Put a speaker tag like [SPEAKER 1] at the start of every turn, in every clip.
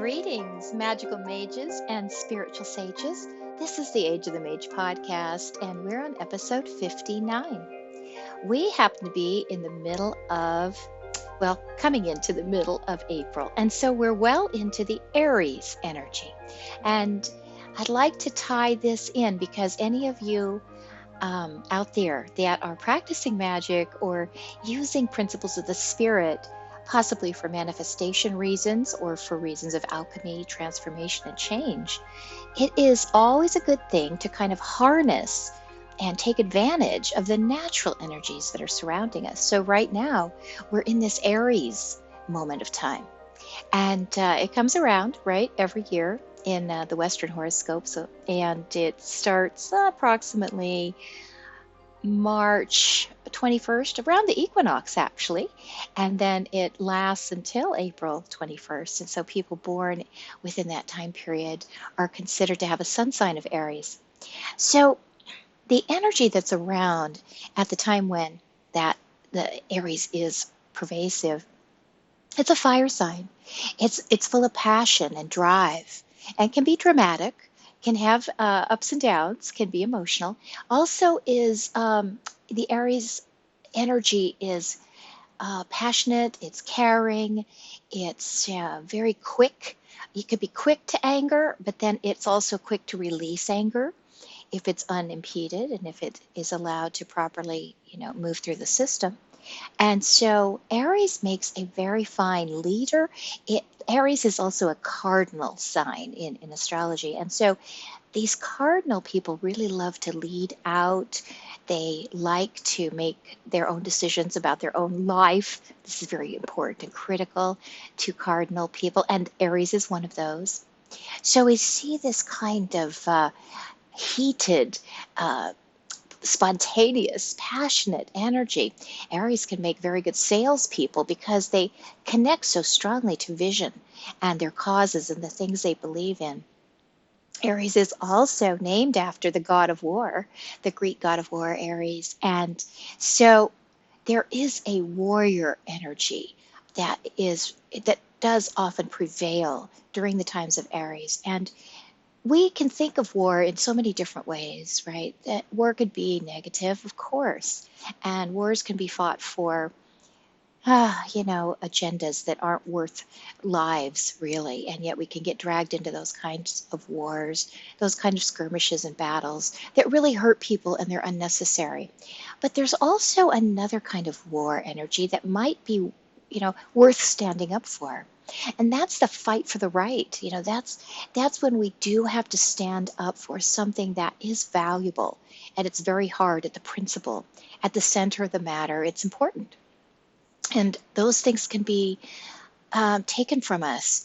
[SPEAKER 1] Greetings, magical mages and spiritual sages. This is the Age of the Mage podcast, and we're on episode 59. We happen to be in the middle of, coming into the middle of April, and so we're well into the Aries energy. And I'd like to tie this in because any of you out there that are practicing magic or using principles of the spirit, possibly for manifestation reasons or for reasons of alchemy, transformation, and change, it is always a good thing to kind of harness and take advantage of the natural energies that are surrounding us. So right now, we're in this Aries moment of time. And it comes around, right, every year in the Western horoscope. And it starts approximately March 21st, around the equinox actually, and then it lasts until April 21st. And so people born within that time period are considered to have a sun sign of Aries. So the energy that's around at the time when the Aries is pervasive, it's a fire sign. It's full of passion and drive and can be dramatic, can have ups and downs, can be emotional. Also is the Aries energy is passionate, it's caring, it's very quick. You could be quick to anger, but then it's also quick to release anger if it's unimpeded and if it is allowed to properly, move through the system. And so Aries makes a very fine leader. Aries is also a cardinal sign in astrology. And so these cardinal people really love to lead out. They like to make their own decisions about their own life. This is very important and critical to cardinal people. And Aries is one of those. So we see this kind of heated, spontaneous, passionate energy. Aries can make very good salespeople because they connect so strongly to vision and their causes and the things they believe in. Aries is also named after the god of war, the Greek god of war, Aries. And so there is a warrior energy that does often prevail during the times of Aries. And we can think of war in so many different ways, right? That war could be negative, of course, and wars can be fought for, agendas that aren't worth lives, really, and yet we can get dragged into those kinds of wars, those kind of skirmishes and battles that really hurt people and they're unnecessary. But there's also another kind of war energy that might be, worth standing up for. And that's the fight for the right. That's when we do have to stand up for something that is valuable. And it's very hard at the principle, at the center of the matter. It's important. And those things can be taken from us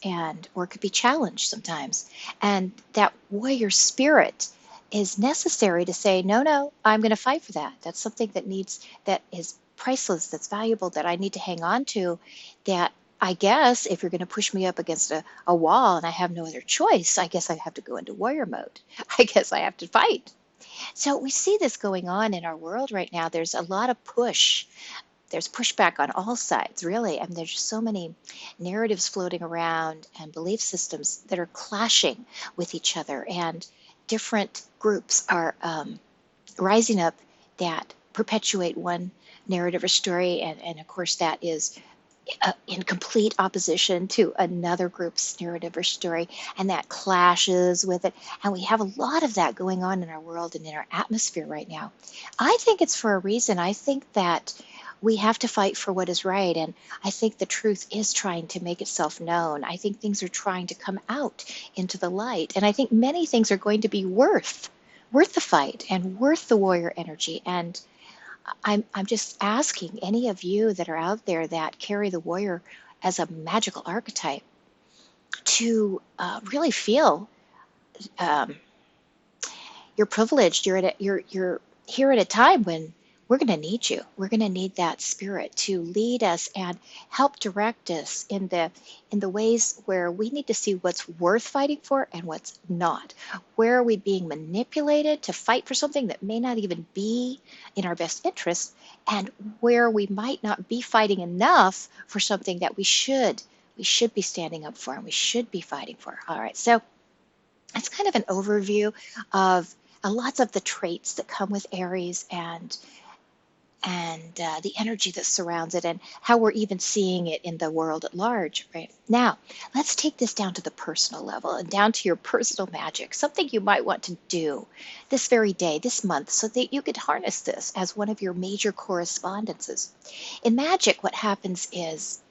[SPEAKER 1] or could be challenged sometimes. And that warrior spirit is necessary to say, no, I'm going to fight for that. That's something that is priceless, that's valuable, that I need to hang on to, that I guess if you're going to push me up against a wall and I have no other choice, I guess I have to go into warrior mode. I guess I have to fight. So we see this going on in our world right now. There's a lot of push. There's pushback on all sides, really. And there's just so many narratives floating around and belief systems that are clashing with each other. And different groups are rising up that perpetuate one narrative or story. And of course, that is in complete opposition to another group's narrative or story, and that clashes with it. And we have a lot of that going on in our world and in our atmosphere right now. I think it's for a reason. I think that we have to fight for what is right, and I think the truth is trying to make itself known. I think things are trying to come out into the light, and I think many things are going to be worth the fight and worth the warrior energy. And I'm just asking any of you that are out there that carry the warrior as a magical archetype to really feel you're privileged. You're here at a time when we're going to need you. We're going to need that spirit to lead us and help direct us in the ways where we need to see what's worth fighting for and what's not. Where are we being manipulated to fight for something that may not even be in our best interest, and where we might not be fighting enough for something that we should we should be standing up for and we should be fighting for. All right, so it's kind of an overview of lots of the traits that come with Aries and the energy that surrounds it and how we're even seeing it in the world at large, right? Now, let's take this down to the personal level and down to your personal magic, something you might want to do this very day, this month, so that you could harness this as one of your major correspondences. In magic, what happens is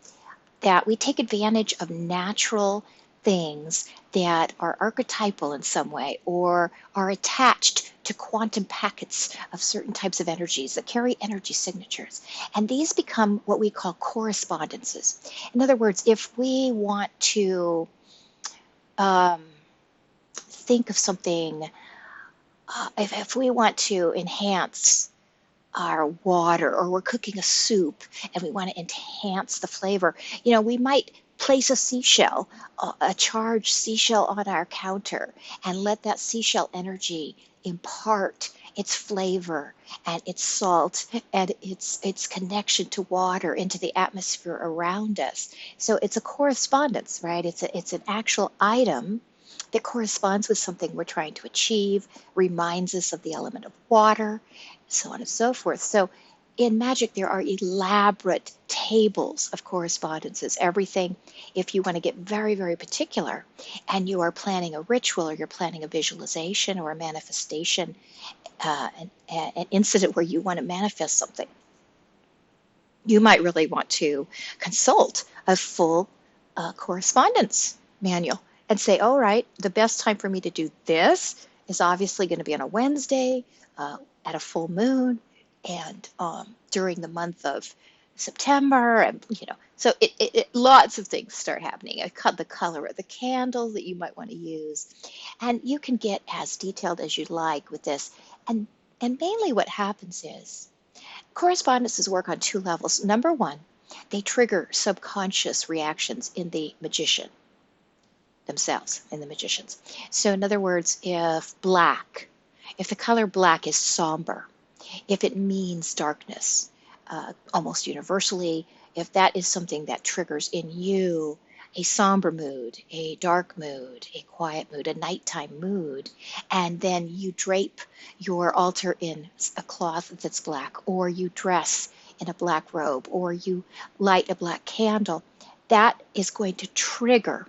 [SPEAKER 1] that we take advantage of natural things that are archetypal in some way or are attached to quantum packets of certain types of energies that carry energy signatures. And these become what we call correspondences. In other words, if we want to um, think of something, if we want to enhance our water, or we're cooking a soup and we want to enhance the flavor, we might place a seashell, a charged seashell on our counter and let that seashell energy impart its flavor and its salt and its connection to water into the atmosphere around us. So it's a correspondence, right? It's an actual item that corresponds with something we're trying to achieve, reminds us of the element of water, so on and so forth. So in magic, there are elaborate tables of correspondences. Everything, if you want to get very, very particular, and you are planning a ritual or you're planning a visualization or a manifestation, an incident where you want to manifest something, you might really want to consult a full correspondence manual and say, all right, the best time for me to do this is obviously going to be on a Wednesday, at a full moon, and during the month of September, and so lots of things start happening. The color of the candle that you might want to use, and you can get as detailed as you'd like with this. And mainly what happens is correspondences work on two levels. Number one, they trigger subconscious reactions in the magician themselves, in the magicians. So in other words, if the color black is somber, if it means darkness, almost universally, if that is something that triggers in you a somber mood, a dark mood, a quiet mood, a nighttime mood, and then you drape your altar in a cloth that's black, or you dress in a black robe, or you light a black candle, that is going to trigger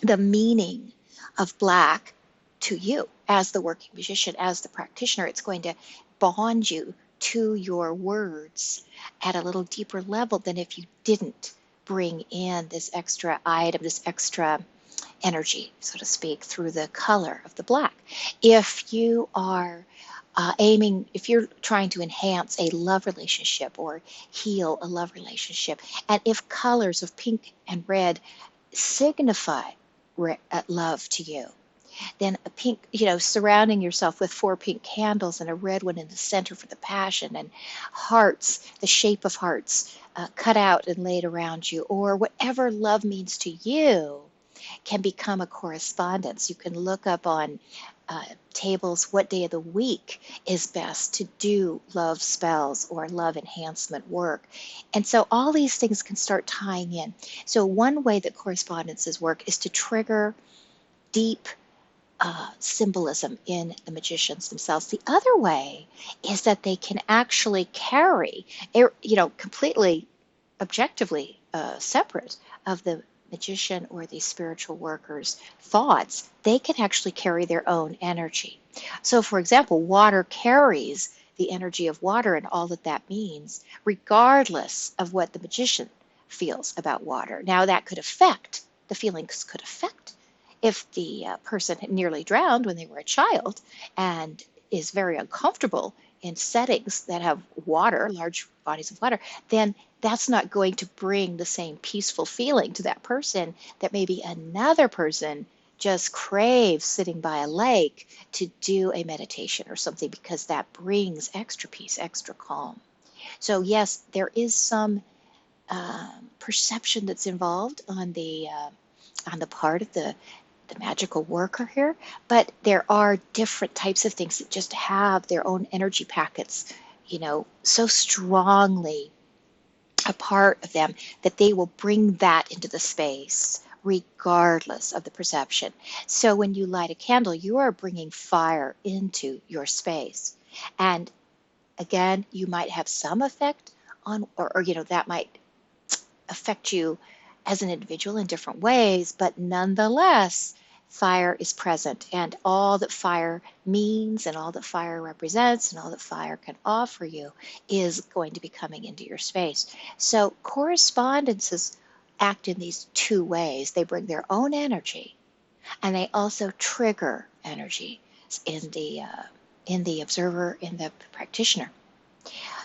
[SPEAKER 1] the meaning of black to you as the working magician, as the practitioner. It's going to bond you to your words at a little deeper level than if you didn't bring in this extra item, this extra energy, so to speak, through the color of the black. If you are if you're trying to enhance a love relationship or heal a love relationship, and if colors of pink and red signify love to you, then a pink, surrounding yourself with 4 pink candles and a red one in the center for the passion, and hearts, the shape of hearts, cut out and laid around you, or whatever love means to you can become a correspondence. You can look up on tables what day of the week is best to do love spells or love enhancement work. And so all these things can start tying in. So one way that correspondences work is to trigger deep symbolism in the magicians themselves. The other way is that they can actually carry, completely objectively separate of the magician or the spiritual worker's thoughts, they can actually carry their own energy. So, for example, water carries the energy of water and all that that means, regardless of what the magician feels about water. Now, that could affect, the feelings could affect if the person had nearly drowned when they were a child and is very uncomfortable in settings that have water, large bodies of water, then that's not going to bring the same peaceful feeling to that person that maybe another person just craves sitting by a lake to do a meditation or something, because that brings extra peace, extra calm. So yes, there is some perception that's involved on the part of the magical worker here, but there are different types of things that just have their own energy packets, so strongly a part of them that they will bring that into the space regardless of the perception. So when you light a candle, you are bringing fire into your space. And again, you might have some effect on, or that might affect you as an individual in different ways, but nonetheless, fire is present, and all that fire means and all that fire represents and all that fire can offer you is going to be coming into your space. So correspondences act in these two ways. They bring their own energy, and they also trigger energy in the observer, in the practitioner.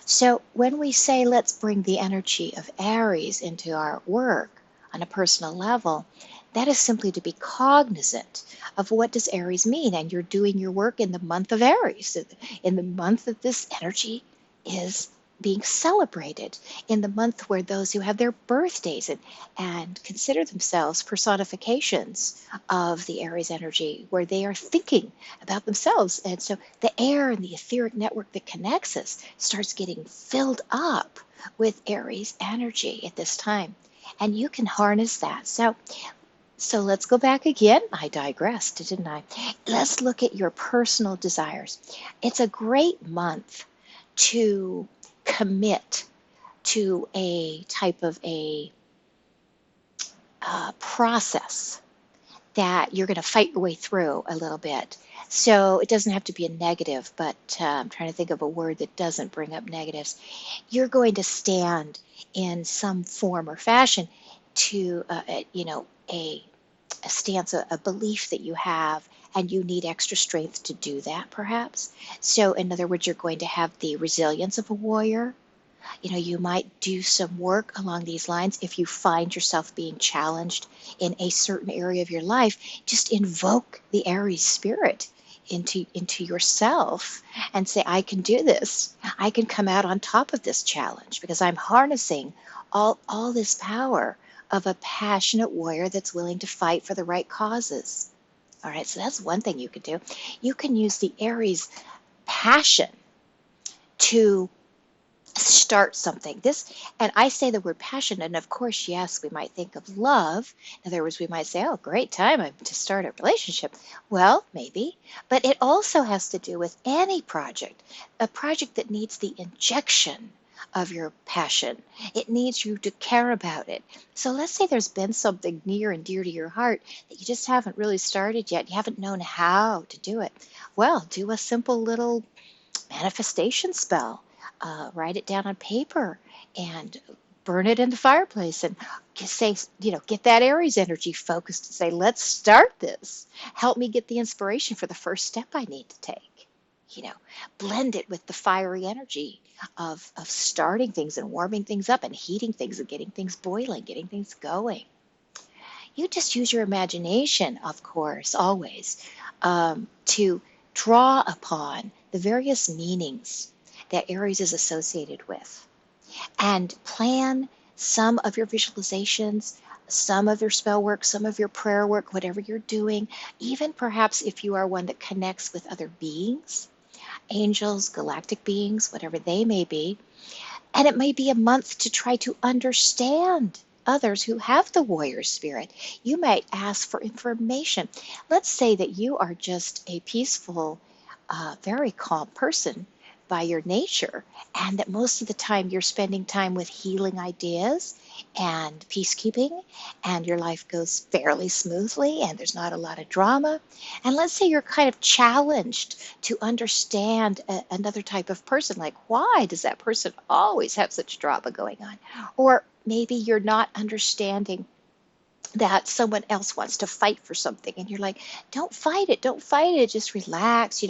[SPEAKER 1] So when we say let's bring the energy of Aries into our work on a personal level, that is simply to be cognizant of what does Aries mean, and you're doing your work in the month of Aries, in the month that this energy is being celebrated, in the month where those who have their birthdays and consider themselves personifications of the Aries energy, where they are thinking about themselves. And so the air and the etheric network that connects us starts getting filled up with Aries energy at this time. And you can harness that. So let's go back again. I digressed, didn't I? Let's look at your personal desires. It's a great month to commit to a type of a process that you're going to fight your way through a little bit. So it doesn't have to be a negative, but I'm trying to think of a word that doesn't bring up negatives. You're going to stand in some form or fashion to, a stance, a belief that you have, and you need extra strength to do that, perhaps. So, in other words, you're going to have the resilience of a warrior. You might do some work along these lines if you find yourself being challenged in a certain area of your life. Just invoke the Aries spirit into yourself and say, I can do this. I can come out on top of this challenge because I'm harnessing all this power of a passionate warrior that's willing to fight for the right causes. All right, so that's one thing you could do. You can use the Aries passion to start something. And I say the word passion, and of course, yes, we might think of love. In other words, we might say, oh, great time to start a relationship. Well, maybe, but it also has to do with any project, a project that needs the injection of your passion. It needs you to care about it. So let's say there's been something near and dear to your heart that you just haven't really started yet. You haven't known how to do it. Well, do a simple little manifestation spell. Write it down on paper and burn it in the fireplace and say, get that Aries energy focused and say, let's start this. Help me get the inspiration for the first step I need to take. Blend it with the fiery energy of starting things and warming things up and heating things and getting things boiling, getting things going. You just use your imagination, of course, always, to draw upon the various meanings that Aries is associated with, and plan some of your visualizations, some of your spell work, some of your prayer work, whatever you're doing, even perhaps if you are one that connects with other beings, angels, galactic beings, whatever they may be. And it may be a month to try to understand others who have the warrior spirit. You might ask for information. Let's say that you are just a peaceful, very calm person by your nature, and that most of the time you're spending time with healing ideas and peacekeeping, and your life goes fairly smoothly and there's not a lot of drama. And let's say you're kind of challenged to understand another type of person, like why does that person always have such drama going on? Or maybe you're not understanding that someone else wants to fight for something and you're like, don't fight it, just relax.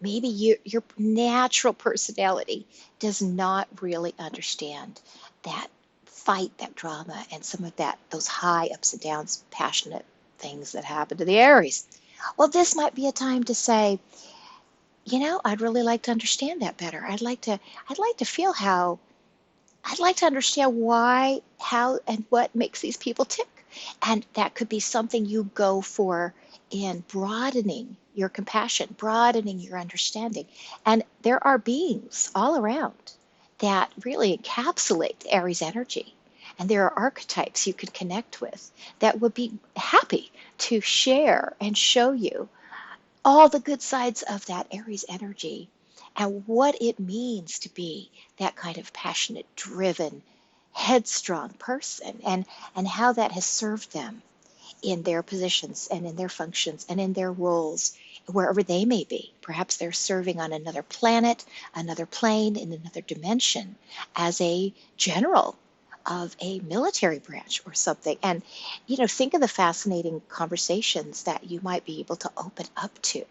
[SPEAKER 1] Maybe your natural personality does not really understand that fight, that drama, and some of those high ups and downs, passionate things that happen to the Aries. Well, this might be a time to say, I'd really like to understand that better. I'd like to feel how, I'd like to understand why, how, and what makes these people tick. And that could be something you go for in broadening your compassion, broadening your understanding. And there are beings all around that really encapsulate the Aries energy. And there are archetypes you can connect with that would be happy to share and show you all the good sides of that Aries energy and what it means to be that kind of passionate, driven, headstrong person, and how that has served them in their positions and in their functions and in their roles, wherever they may be. Perhaps they're serving on another planet, another plane, in another dimension as a general of a military branch or something. And, think of the fascinating conversations that you might be able to open up to.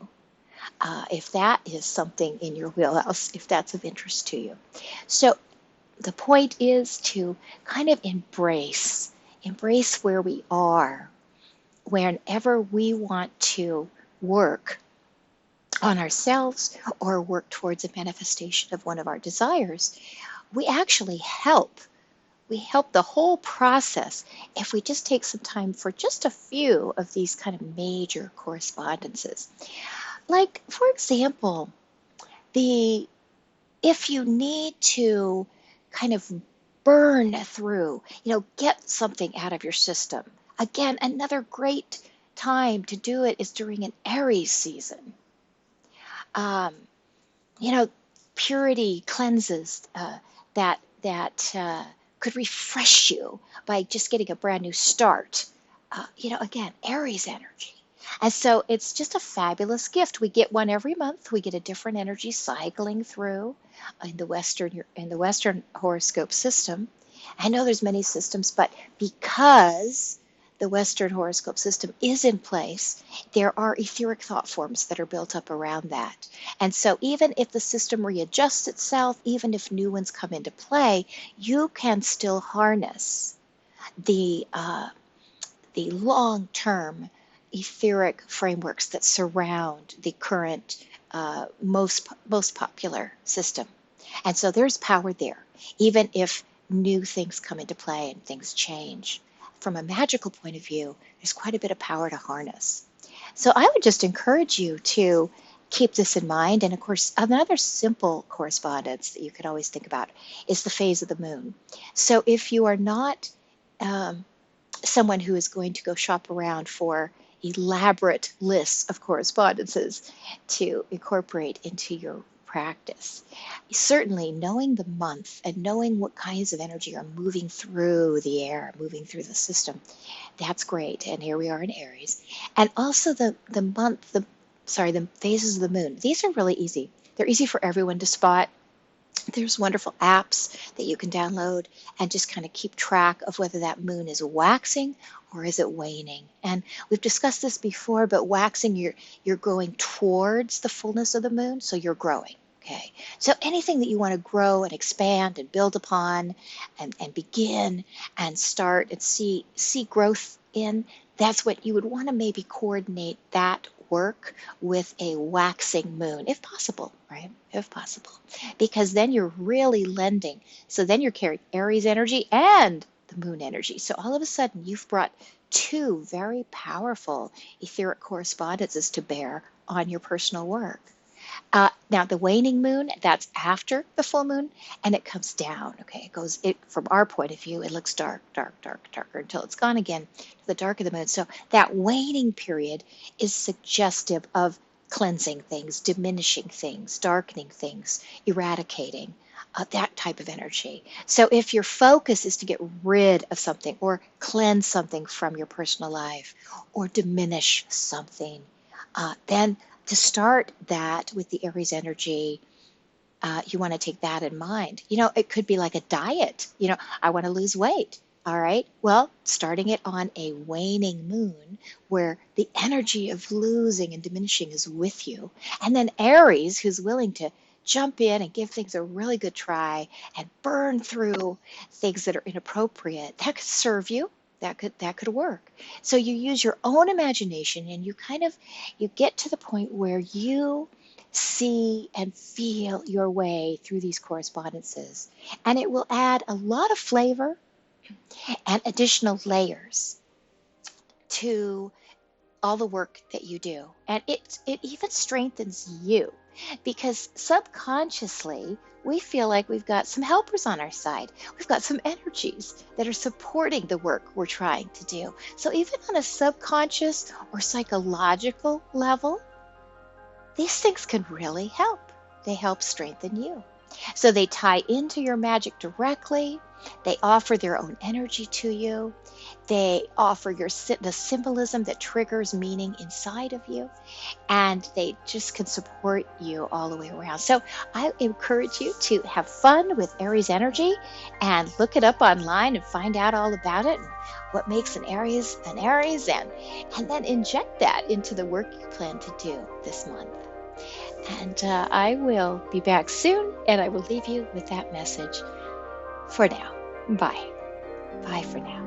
[SPEAKER 1] If that is something in your wheelhouse, if that's of interest to you. So the point is to kind of embrace where we are whenever we want to work on ourselves or work towards a manifestation of one of our desires. We actually help. We help the whole process if we just take some time for just a few of these kind of major correspondences. Like, for example, the if you need to kind of burn through, get something out of your system. Again, another great time to do it is during an Aries season. Um, you know, Purity cleanses that could refresh you by just getting a brand new start. Again, Aries energy. And so it's just a fabulous gift. We get one every month. We get a different energy cycling through in the Western horoscope system. I know there's many systems, but because the Western horoscope system is in place, there are etheric thought forms that are built up around that. And so even if the system readjusts itself, even if new ones come into play, you can still harness the long-term etheric frameworks that surround the current most popular system. And so there's power there, even if new things come into play and things change. From a magical point of view, there's quite a bit of power to harness. So I would just encourage you to keep this in mind. And of course, another simple correspondence that you could always think about is the phase of the moon. So if you are not um, someone who is going to go shop around for elaborate lists of correspondences to incorporate into your practice. Certainly, knowing the month and knowing what kinds of energy are moving through the air, moving through the system, that's great. And here we are in Aries. And also the phases of the moon. These are really easy. They're easy for everyone to spot. There's wonderful apps that you can download and just kind of keep track of whether that moon is waxing or is it waning. And we've discussed this before, but waxing, you're going towards the fullness of the moon, so you're growing. Okay. So anything that you want to grow and expand and build upon and begin and start and see growth in, that's what you would want to maybe coordinate that work with a waxing moon, if possible, right? If possible. Because then you're really lending. So then you're carrying Aries energy and the moon energy. So all of a sudden you've brought two very powerful etheric correspondences to bear on your personal work. Now the waning moon, that's after the full moon, and it comes down. Okay, it from our point of view, it looks dark, dark, dark, darker until it's gone again to the dark of the moon. So that waning period is suggestive of cleansing things, diminishing things, darkening things, eradicating. That type of energy. So if your focus is to get rid of something or cleanse something from your personal life or diminish something, then to start that with the Aries energy, you want to take that in mind. It could be like a diet. I want to lose weight. All right. Well, starting it on a waning moon where the energy of losing and diminishing is with you. And then Aries, who's willing to jump in and give things a really good try and burn through things that are inappropriate. That could serve you. That could work. So you use your own imagination and you get to the point where you see and feel your way through these correspondences. And it will add a lot of flavor and additional layers to all the work that you do. And it even strengthens you. because subconsciously we feel like we've got some helpers on our side. We've got some energies that are supporting the work we're trying to do. So even on a subconscious or psychological level, these things can really help. They help strengthen you. So they tie into your magic directly. They offer their own energy to you. They offer the symbolism that triggers meaning inside of you, and they just can support you all the way around. So I encourage you to have fun with Aries energy and look it up online and find out all about it and what makes an Aries, and then inject that into the work you plan to do this month. And I will be back soon, and I will leave you with that message for now. Bye. Bye for now.